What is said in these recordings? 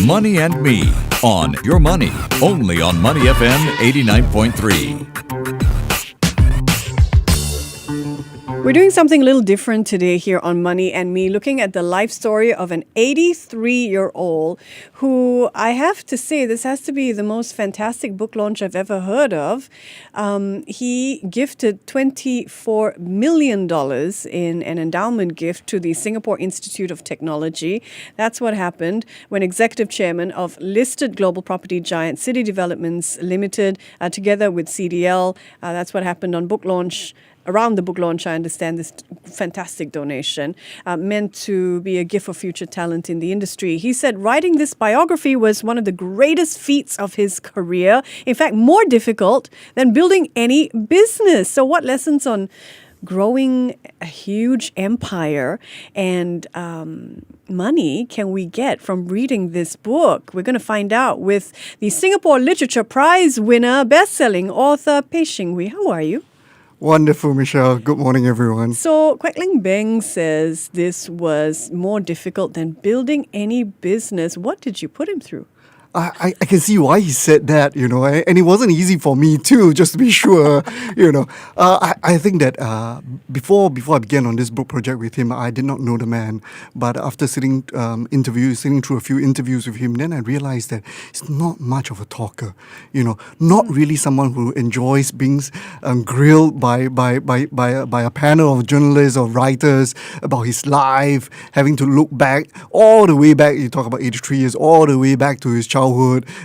Money and Me on Your Money, only on Money FM 89.3. We're doing something a little different today here on Money and Me, looking at the life story of an 83-year-old who, I have to say, this has to be the most fantastic book launch I've ever heard of. He gifted $24 million in an endowment gift to the Singapore Institute of Technology. That's what happened when executive chairman of listed global property giant City Developments Limited, together with CDL, that's what happened on book launch. Around the book launch, I understand this fantastic donation meant to be a gift for future talent in the industry. He said writing this biography was one of the greatest feats of his career. In fact, more difficult than building any business. So what lessons on growing a huge empire and money can we get from reading this book? We're going to find out with the Singapore Literature Prize winner, best-selling author Peh Shing Huei. How are you? Wonderful, Michelle. Good morning, everyone. So, Kwek Leng Beng says this was more difficult than building any business. What did you put him through? I can see why he said that, and it wasn't easy for me too, just to be sure, I think that before I began on this book project with him, I did not know the man. But after sitting through a few interviews with him, then I realized that he's not much of a talker, not really someone who enjoys being grilled by a panel of journalists or writers about his life, having to look back all the way back. You talk about 83 years, all the way back to his childhood,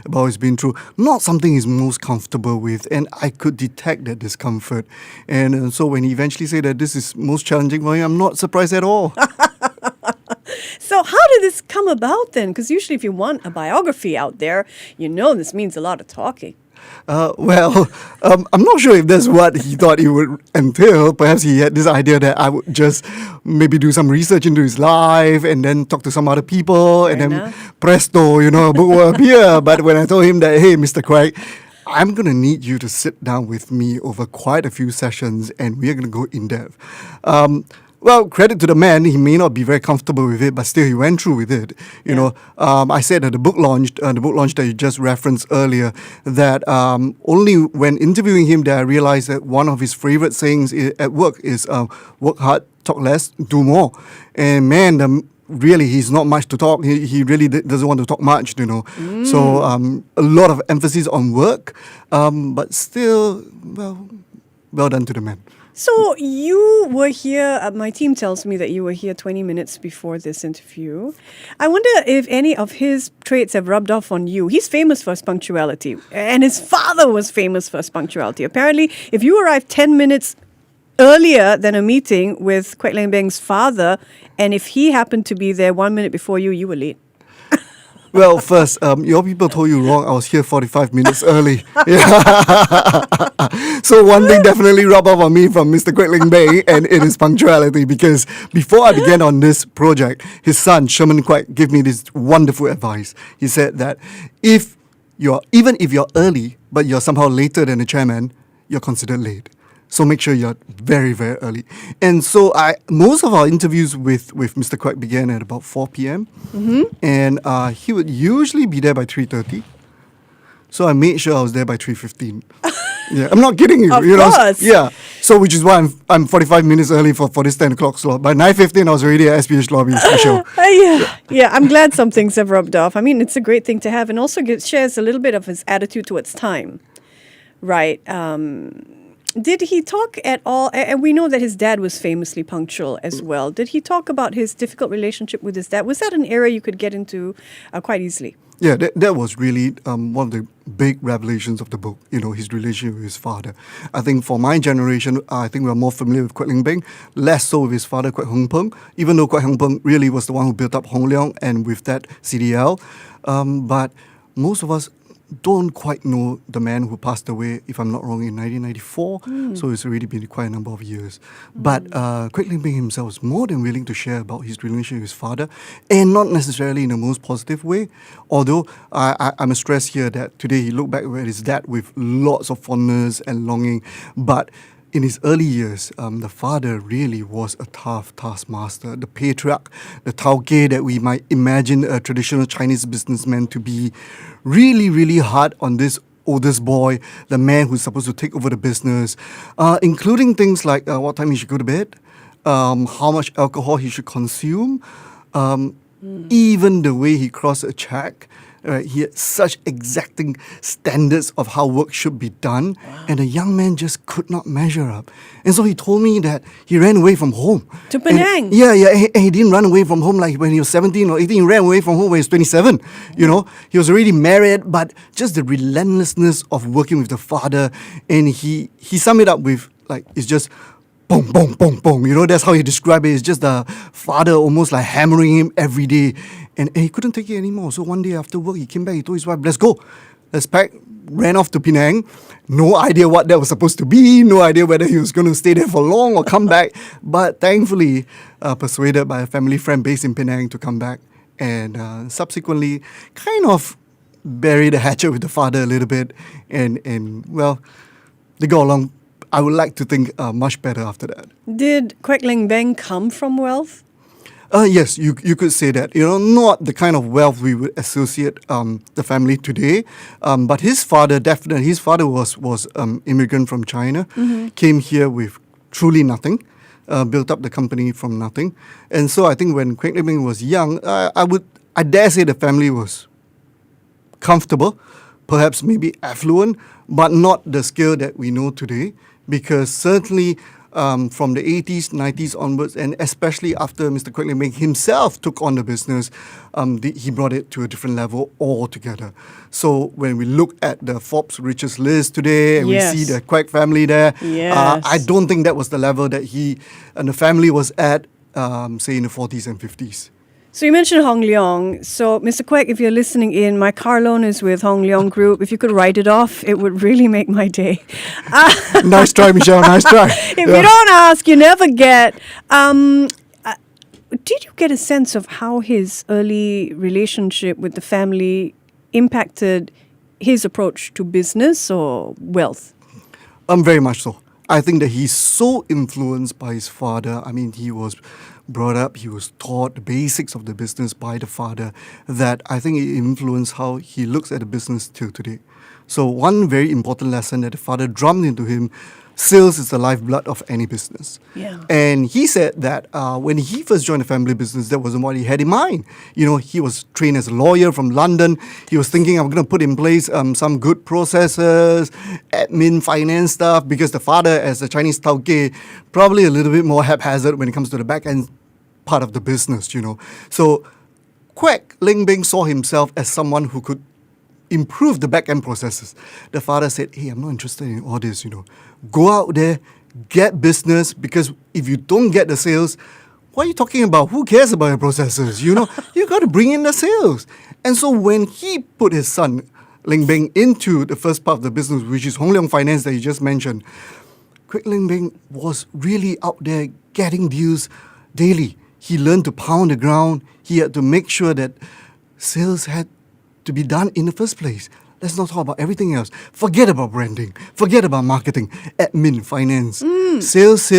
about his been through. Not something he's most comfortable with, and I could detect that discomfort. And so when he eventually said that this is most challenging for him, I'm not surprised at all. So how did this come about then? Because usually if you want a biography out there, this means a lot of talking. I'm not sure if that's what he thought it would entail. Perhaps he had this idea that I would just maybe do some research into his life and then talk to some other people, Fair and then enough. presto, a book will appear. But when I told him that, hey, Mr. Kwek, I'm going to need you to sit down with me over quite a few sessions and we're going to go in depth. Well, credit to the man, he may not be very comfortable with it, but still he went through with it. I said at the book launch that you just referenced earlier, that only when interviewing him that I realized that one of his favorite sayings at work is work hard, talk less, do more. And man, really, he's not much to talk. He really doesn't want to talk much, So a lot of emphasis on work, but still, well done to the man. So you were here, my team tells me that you were here 20 minutes before this interview. I wonder if any of his traits have rubbed off on you. He's famous for his punctuality, and his father was famous for his punctuality. Apparently, if you arrived 10 minutes earlier than a meeting with Kwek Leng Beng's father, and if he happened to be there 1 minute before you, you were late. Well, first, your people told you wrong. I was here 45 minutes early. So one thing definitely rubbed off on me from Mr. Kwek Leng Beng, and it is punctuality. Because before I began on this project, his son, Sherman Kwek, gave me this wonderful advice. He said that even if you're early, but you're somehow later than the chairman, you're considered late. So make sure you're very, very early. And so most of our interviews with Mr. Kwek began at about 4 p.m. Mm-hmm. And he would usually be there by 3:30. So I made sure I was there by 3:15. Yeah, I'm not kidding you. Of course. Yeah. So which is why I'm 45 minutes early for this 10 o'clock slot. By 9:15, I was already at SPH lobby. Special. Yeah, I'm glad some things have rubbed off. I mean, it's a great thing to have, and also shares a little bit of his attitude towards time, right? Did he talk at all? And we know that his dad was famously punctual as well. Did he talk about his difficult relationship with his dad? Was that an area you could get into quite easily? Yeah, that was really one of the big revelations of the book, his relationship with his father. I think for my generation, I think we're more familiar with Kwek Leng Beng, less so with his father, Kwek Hong Peng, even though Kwek Hong Peng really was the one who built up Hong Leong and with that CDL. But most of us don't quite know the man who passed away, if I'm not wrong, in 1994. So it's already been quite a number of years. But Kwek Leng Beng himself was more than willing to share about his relationship with his father, and not necessarily in the most positive way. Although I must stress here that today he looked back at his dad with lots of fondness and longing. But in his early years, the father really was a tough taskmaster, the patriarch, the tauke that we might imagine a traditional Chinese businessman to be, really, really hard on this oldest boy, the man who's supposed to take over the business, including things like what time he should go to bed, how much alcohol he should consume, even the way he crossed a check. He had such exacting standards of how work should be done, and the young man just could not measure up. And so he told me that he ran away from home. To Penang? And he didn't run away from home like when he was 17 or 18. He ran away from home when he was 27. You know, he was already married, but just the relentlessness of working with the father, and he summed it up with, like, it's just boom, boom, boom, boom. You know, that's how he described it. It's just the father almost like hammering him every day. And he couldn't take it anymore. So one day after work, he came back, he told his wife, let's go. Let's pack. Ran off to Penang. No idea what that was supposed to be. No idea whether he was going to stay there for long or come back. But thankfully, persuaded by a family friend based in Penang to come back. And subsequently, kind of buried the hatchet with the father a little bit. And well, they go along, I would like to think, much better after that. Did Kwek Leng Beng come from wealth? Yes, you could say that. You know, not the kind of wealth we would associate the family today. But his father, definitely, his father was immigrant from China, came here with truly nothing, built up the company from nothing. And so I think when Kwek Leng Beng was young, I dare say the family was comfortable, perhaps maybe affluent, but not the scale that we know today. Because certainly from the 80s, 90s onwards, and especially after Mr. Kwek Leng Beng himself took on the business, he brought it to a different level altogether. So when we look at the Forbes richest list today, and Yes. we see the Kwek family there, Yes. I don't think that was the level that he and the family was at, say, in the 40s and 50s. So you mentioned Hong Leong. So Mr. Kwek, if you're listening in, my car loan is with Hong Leong Group. If you could write it off, it would really make my day. Nice try, Michelle. Nice try. If you don't ask, you never get. Did you get a sense of how his early relationship with the family impacted his approach to business or wealth? Very much so. I think that he's so influenced by his father. I mean, he was brought up, he was taught the basics of the business by the father, that I think it influenced how he looks at the business till today. So one very important lesson that the father drummed into him, sales is the lifeblood of any business. Yeah. And he said that when he first joined the family business, that wasn't what he had in mind. You know, he was trained as a lawyer from London. He was thinking, I'm going to put in place some good processes, admin, finance stuff, because the father, as a Chinese tauke, probably a little bit more haphazard when it comes to the back end part of the business, you know. So Kwek Leng Beng saw himself as someone who could improve the back-end processes. The father said, hey, I'm not interested in all this, you know. Go out there, get business, because if you don't get the sales, what are you talking about? Who cares about your processes? You know, you got to bring in the sales. And so when he put his son, Leng Beng, into the first part of the business, which is Hong Leong Finance that you just mentioned, Kwek Leng Beng was really out there getting deals daily. He learned to pound the ground. He had to make sure that sales had to be done in the first place. Let's not talk about everything else. Forget about branding. Forget about marketing, admin, finance. Sales.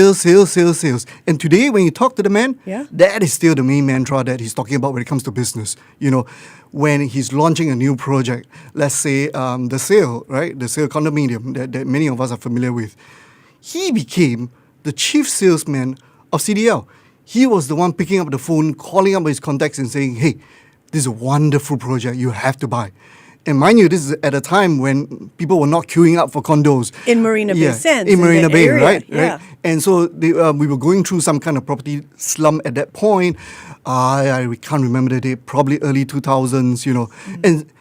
And today, when you talk to the man, that is still the main mantra that he's talking about when it comes to business. You know, when he's launching a new project, let's say the sale, right? The sale condominium that many of us are familiar with. He became the chief salesman of CDL. He was the one picking up the phone, calling up his contacts and saying, hey, this is a wonderful project, you have to buy. And mind you, this is at a time when people were not queuing up for condos. In Marina Bay Sands. In Marina Bay, area. right? Yeah. And so we were going through some kind of property slump at that point. I can't remember the date, probably early 2000s, you know. And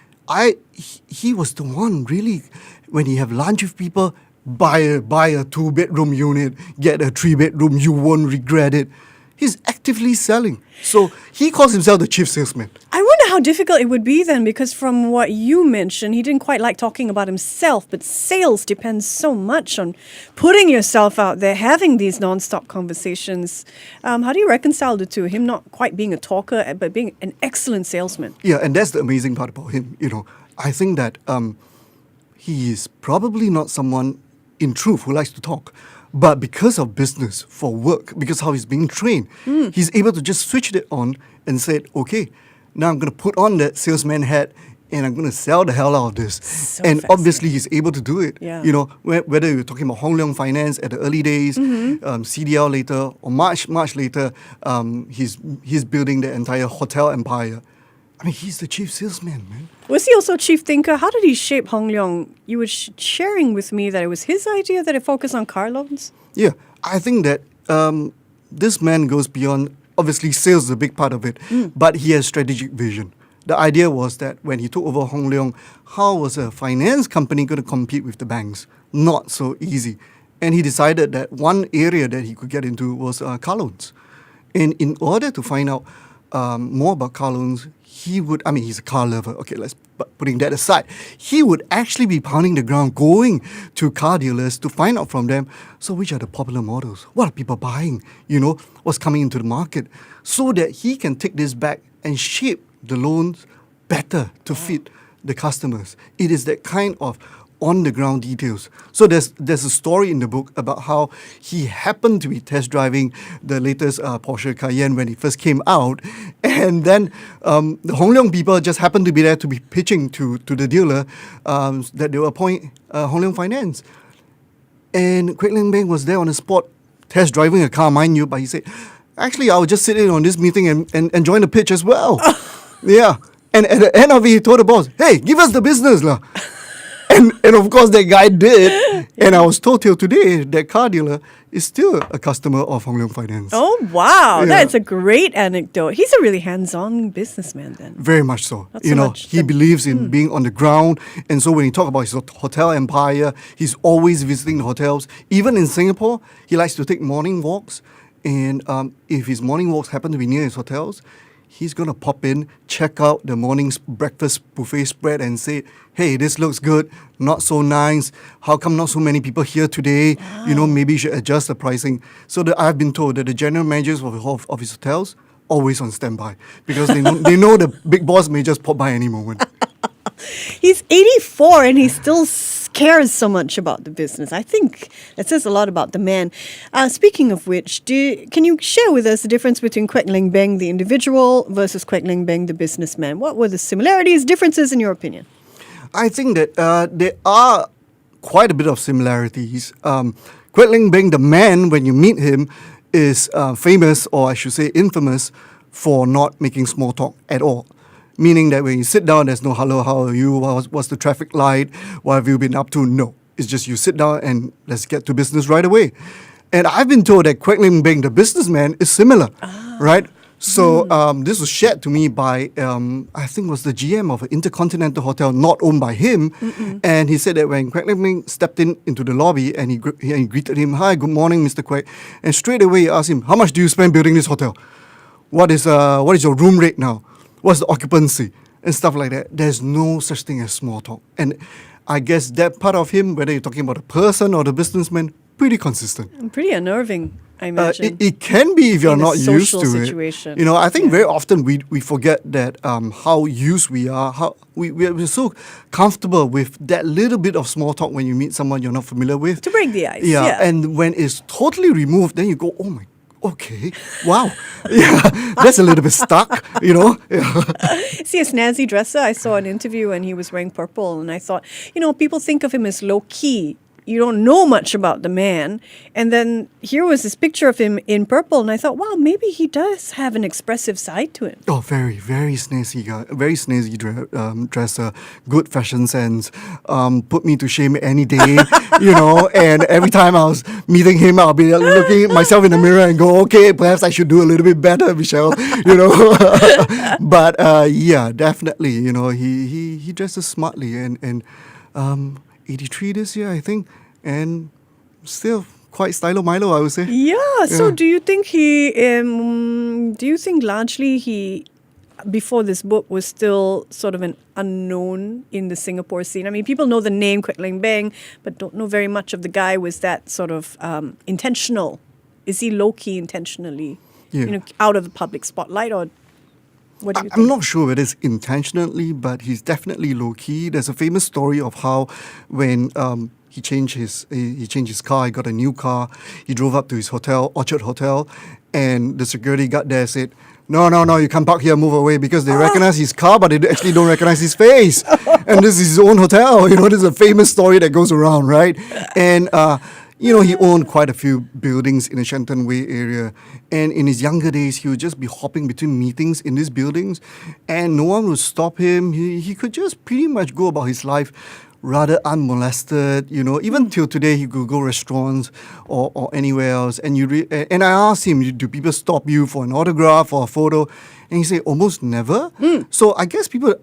he was the one really, when he have lunch with people, buy a 2-bedroom unit, get a 3-bedroom, you won't regret it. He's actively selling. So he calls himself the chief salesman. I wonder how difficult it would be then, because from what you mentioned, he didn't quite like talking about himself, but sales depends so much on putting yourself out there, having these non-stop conversations. How do you reconcile the two? Him not quite being a talker, but being an excellent salesman. Yeah, and that's the amazing part about him. You know, I think that he is probably not someone, in truth, who likes to talk. But because of business, for work, because how he's being trained, he's able to just switch it on and said, okay, now I'm going to put on that salesman hat and I'm going to sell the hell out of this. So And obviously he's able to do it. Yeah. You know, whether you're talking about Hong Leong Finance at the early days, CDL later, or much later, he's building the entire hotel empire. I mean, he's the chief salesman, man. Was he also chief thinker? How did he shape Hong Leong? You were sharing with me that it was his idea that it focused on car loans. Yeah, I think that this man goes beyond, obviously sales is a big part of it, but he has strategic vision. The idea was that when he took over Hong Leong, how was a finance company going to compete with the banks? Not so easy. And he decided that one area that he could get into was car loans. And in order to find out more about car loans, he's a car lover. Okay, putting that aside. He would actually be pounding the ground, going to car dealers to find out from them, so which are the popular models? What are people buying? You know, what's coming into the market? So that he can take this back and shape the loans better to fit the customers. It is that kind of on-the-ground details. So there's a story in the book about how he happened to be test driving the latest Porsche Cayenne when it first came out, and then the Hong Leong people just happened to be there to be pitching to the dealer that they will appoint Hong Leong Finance. And Kwek Leng Beng was there on the spot, test driving a car, mind you, but he said, actually, I'll just sit in on this meeting and join the pitch as well. Yeah. And at the end of it, he told the boss, hey, give us the business lah. And of course, that guy did. And I was told till today that car dealer is still a customer of Hong Leong Finance. Oh, wow. Yeah. That's a great anecdote. He's a really hands-on businessman then. Very much so. Not so much he the- believes in being on the ground. And so when he talks about his hotel empire, he's always visiting the hotels. Even in Singapore, he likes to take morning walks. And if his morning walks happen to be near his hotels, he's going to pop in, check out the morning's breakfast buffet spread and say, hey, this looks good, not so nice. How come not so many people here today? You know, maybe you should adjust the pricing. So that I've been told that the general managers of his hotels always on standby because they know the big boss may just pop by any moment. He's 84 and he still cares so much about the business. I think that says a lot about the man. Speaking of which, can you share with us the difference between Kwek Leng Beng, the individual, versus Kwek Leng Beng, the businessman? What were the similarities, differences in your opinion? I think that there are quite a bit of similarities. Kwek Leng Beng, the man, when you meet him, is famous, or I should say infamous, for not making small talk at all. Meaning that when you sit down, there's no hello, how are you, what's the traffic light, what have you been up to? No. It's just you sit down and let's get to business right away. And I've been told that Kwek Leng Beng, the businessman, is similar, right? So this was shared to me by, I think it was the GM of an Intercontinental Hotel not owned by him. And he said that when Kwek Leng Beng stepped into the lobby and he greeted him, hi, good morning, Mr. Kwek. And straight away he asked him, how much do you spend building this hotel? What is your room rate now? What's the occupancy? And stuff like that. There's no such thing as small talk. And I guess that part of him, whether you're talking about the person or the businessman, pretty consistent. And pretty unnerving, I imagine. It can be if you're In a not used social to situation. it. You know, I think very often we forget that how used we are, how we're so comfortable with that little bit of small talk when you meet someone you're not familiar with. To break the ice. Yeah, Yeah. and when it's totally removed, then you go, oh my, okay, wow. Yeah, that's a little bit stuck, you know. Yeah. See a snazzy dresser? I saw an interview and he was wearing purple, and I thought, people think of him as low key. You don't know much about the man. And then here was this picture of him in purple, and I thought, wow, maybe he does have an expressive side to him. Oh, very, very snazzy guy, very snazzy dresser, good fashion sense, put me to shame any day, and every time I was meeting him, I'll be looking at myself in the mirror and go, okay, perhaps I should do a little bit better, Michelle, But yeah, definitely, he dresses smartly and 83 this year, I think, and still quite stylo-milo, I would say. Yeah. So do you think largely he, before this book, was still sort of an unknown in the Singapore scene? I mean, people know the name Kwek Leng Beng, but don't know very much of the guy. Was that sort of intentional? Is he low-key intentionally, out of the public spotlight, or what do you think? I'm not sure whether it's intentionally, but he's definitely low-key. There's a famous story of how when he changed his car. He got a new car. He drove up to his hotel, Orchard Hotel, and the security guard there said, no, you can't park here, move away, because they recognize his car, but they actually don't recognize his face. And this is his own hotel. This is a famous story that goes around, right? And, he owned quite a few buildings in the Shenton Way area. And in his younger days, he would just be hopping between meetings in these buildings, and no one would stop him. He could just pretty much go about his life rather unmolested, even till today he could go restaurants or anywhere else. And and I asked him, do people stop you for an autograph or a photo? And he said, almost never. So I guess people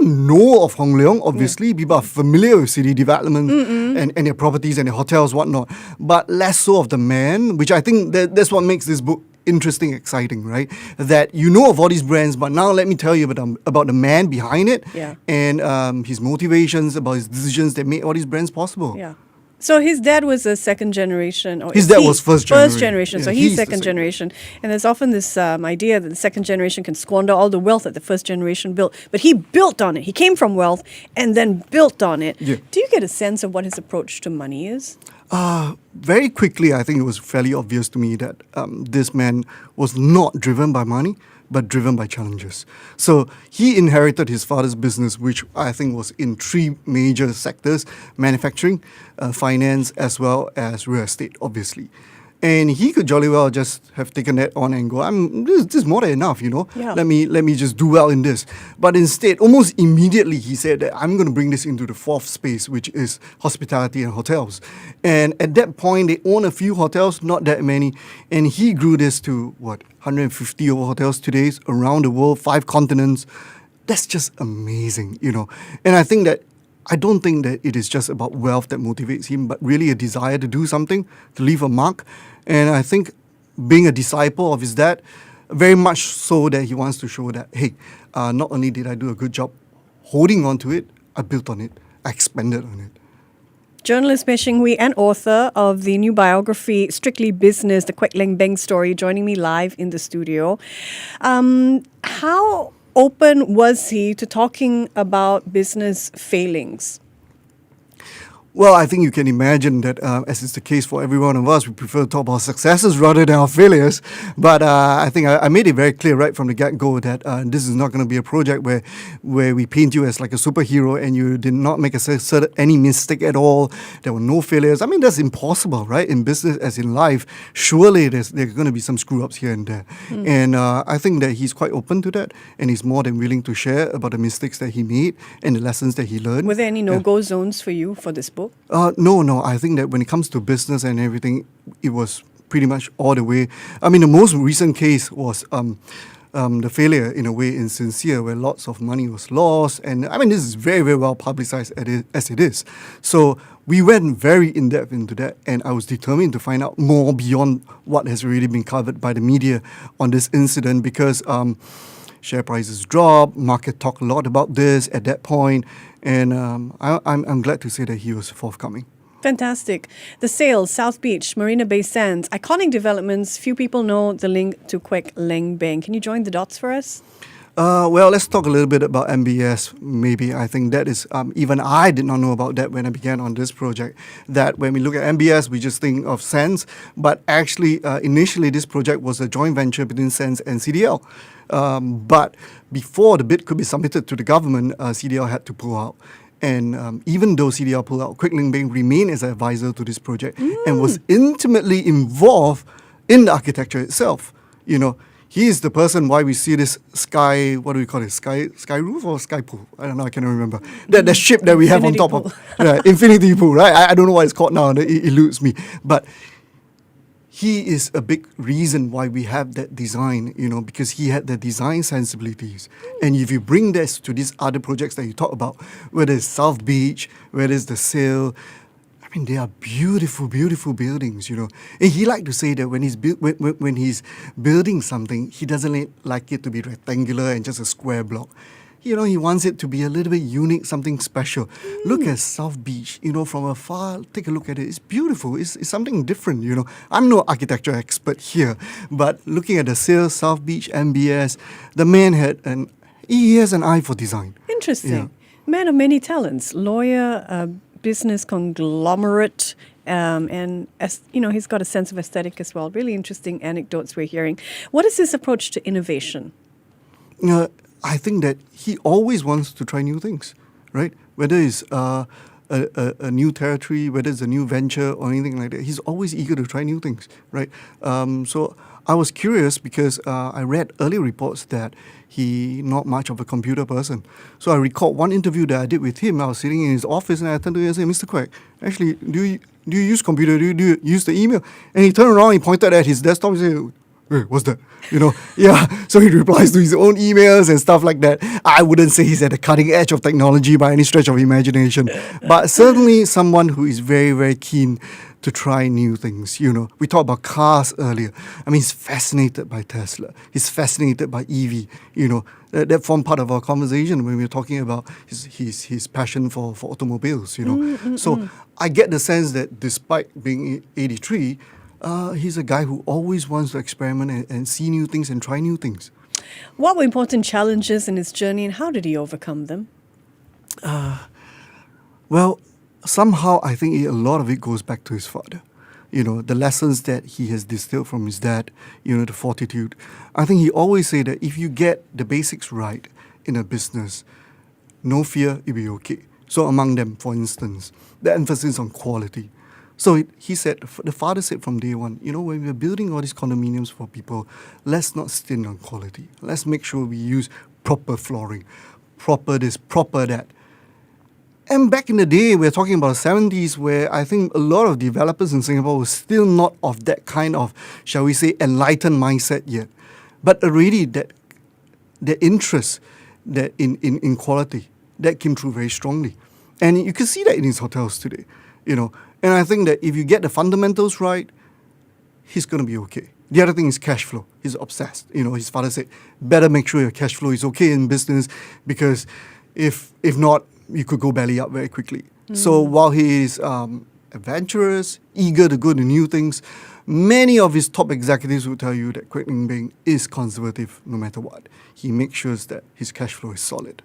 know of Hong Leong, obviously. People are familiar with city development and their properties and their hotels, whatnot. But less so of the man, which I think that's what makes this book interesting, exciting, right? That you know of all these brands, but now let me tell you about the man behind it and his motivations, about his decisions that made all these brands possible. Yeah. So his dad was a second generation. Or his dad was first generation. First generation. Yeah, So he's second generation. And there's often this idea that the second generation can squander all the wealth that the first generation built. But he built on it. He came from wealth and then built on it. Yeah. Do you get a sense of what his approach to money is? Very quickly, I think it was fairly obvious to me that this man was not driven by money, but driven by challenges. So he inherited his father's business, which I think was in three major sectors: manufacturing, finance, as well as real estate, obviously. And he could jolly well just have taken that on and go, this is more than enough, Yeah. Let me just do well in this. But instead, almost immediately, he said that I'm going to bring this into the fourth space, which is hospitality and hotels. And at that point, they own a few hotels, not that many. And he grew this to, 150 over hotels today around the world, 5 continents. That's just amazing, And I don't think that it is just about wealth that motivates him, but really a desire to do something, to leave a mark. And I think being a disciple of his dad, very much so that he wants to show that, hey, not only did I do a good job holding on to it, I built on it, I expanded on it. Journalist Peh Shing Huei and author of the new biography, Strictly Business, the Kwek Leng Beng Story, joining me live in the studio. How open was he to talking about business failings? Well, I think you can imagine that, as is the case for every one of us, we prefer to talk about successes rather than our failures. But I think I made it very clear right from the get-go that this is not going to be a project where we paint you as like a superhero and you did not make any mistake at all. There were no failures. I mean, that's impossible, right? In business as in life, surely there's going to be some screw-ups here and there. And I think that he's quite open to that, and he's more than willing to share about the mistakes that he made and the lessons that he learned. Were there any no-go zones for you for this book? No. I think that when it comes to business and everything, it was pretty much all the way. I mean, the most recent case was the failure, in a way, in Sincere, where lots of money was lost. And I mean, this is very, very well publicized as it is. So we went very in-depth into that, and I was determined to find out more beyond what has already been covered by the media on this incident, because share prices dropped, market talked a lot about this at that point, and I'm glad to say that he was forthcoming. Fantastic. The Sales, South Beach, Marina Bay Sands, iconic developments. Few people know the link to Kwek Leng Beng. Can you join the dots for us? Well, let's talk a little bit about MBS, maybe. I think that is, even I did not know about that when I began on this project, that when we look at MBS, we just think of Sands, but actually, initially, this project was a joint venture between Sands and CDL. But before the bid could be submitted to the government, CDL had to pull out. And even though CDL pulled out, Kwek Leng Beng remained as an advisor to this project and was intimately involved in the architecture itself. He is the person why we see this sky, what do we call it, sky roof or sky pool? I don't know, I cannot remember. The ship that we have on top of, infinity pool, right? I don't know what it's called now, it eludes me. But he is a big reason why we have that design, because he had the design sensibilities. And if you bring this to these other projects that you talk about, whether it's South Beach, whether it's the Sail, I mean, they are beautiful, beautiful buildings, And he liked to say that when he's building something, he doesn't like it to be rectangular and just a square block. He wants it to be a little bit unique, something special. Look at South Beach, from afar, take a look at it. It's beautiful. It's something different, I'm no architecture expert here, but looking at the Sail, South Beach, MBS, the man he has an eye for design. Interesting. Yeah. Man of many talents, lawyer, business conglomerate. And as you know, he's got a sense of aesthetic as well. Really interesting anecdotes we're hearing. What is his approach to innovation? I think that he always wants to try new things, right? Whether it's a new territory, whether it's a new venture or anything like that, he's always eager to try new things, right? So I was curious because I read earlier reports that he not much of a computer person. So I recall one interview that I did with him. I was sitting in his office and I turned to him and said, Mr. Kwek, actually, do you use computer? Do you use the email? And he turned around, he pointed at his desktop and said, hey, what's that? Yeah. So he replies to his own emails and stuff like that. I wouldn't say he's at the cutting edge of technology by any stretch of imagination, but certainly someone who is very, very keen to try new things. We talked about cars earlier. I mean, he's fascinated by Tesla. He's fascinated by EV. That formed part of our conversation when we were talking about his passion for automobiles. So I get the sense that despite being 83, he's a guy who always wants to experiment and see new things and try new things. What were important challenges in his journey and how did he overcome them? Well, somehow I think a lot of it goes back to his father. The lessons that he has distilled from his dad, the fortitude. I think he always said that if you get the basics right in a business, no fear, it'll be okay. So among them, for instance, the emphasis on quality. So the father said from day one, when we're building all these condominiums for people, let's not stint on quality. Let's make sure we use proper flooring, proper this, proper that. And back in the day, we're talking about the 70s, where I think a lot of developers in Singapore were still not of that kind of, shall we say, enlightened mindset yet. But already that interest that in quality, that came through very strongly. And you can see that in his hotels today, And I think that if you get the fundamentals right, he's going to be okay. The other thing is cash flow. He's obsessed. His father said, better make sure your cash flow is okay in business, because if not, you could go belly up very quickly. So while he is adventurous, eager to go to new things, many of his top executives will tell you that Kwek Leng Beng is conservative no matter what. He makes sure that his cash flow is solid.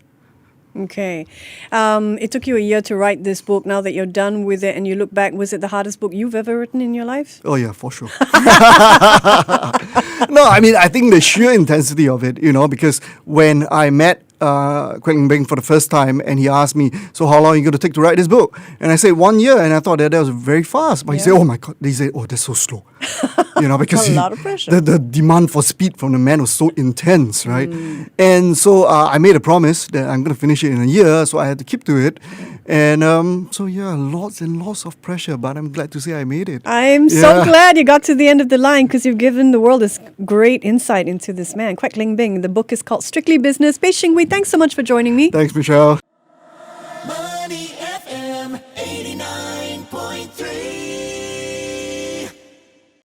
Okay. It took you a year to write this book. Now that you're done with it and you look back, was it the hardest book you've ever written in your life? Oh, yeah, for sure. No, I mean, I think the sheer intensity of it, because when I met Kwek Leng Beng for the first time and he asked me, so how long are you going to take to write this book? And I said 1 year, and I thought that was very fast. But he said, oh my God, he said, oh, that's so slow. Because a lot of pressure. The demand for speed from the man was so intense, right? And so I made a promise that I'm going to finish it in a year, so I had to keep to it. And lots and lots of pressure, but I'm glad to say I made it. I'm so glad you got to the end of the line, because you've given the world this great insight into this man, Kwek Leng Beng. The book is called Strictly Business. Peh Shing Huei, thanks so much for joining me. Thanks, Michelle.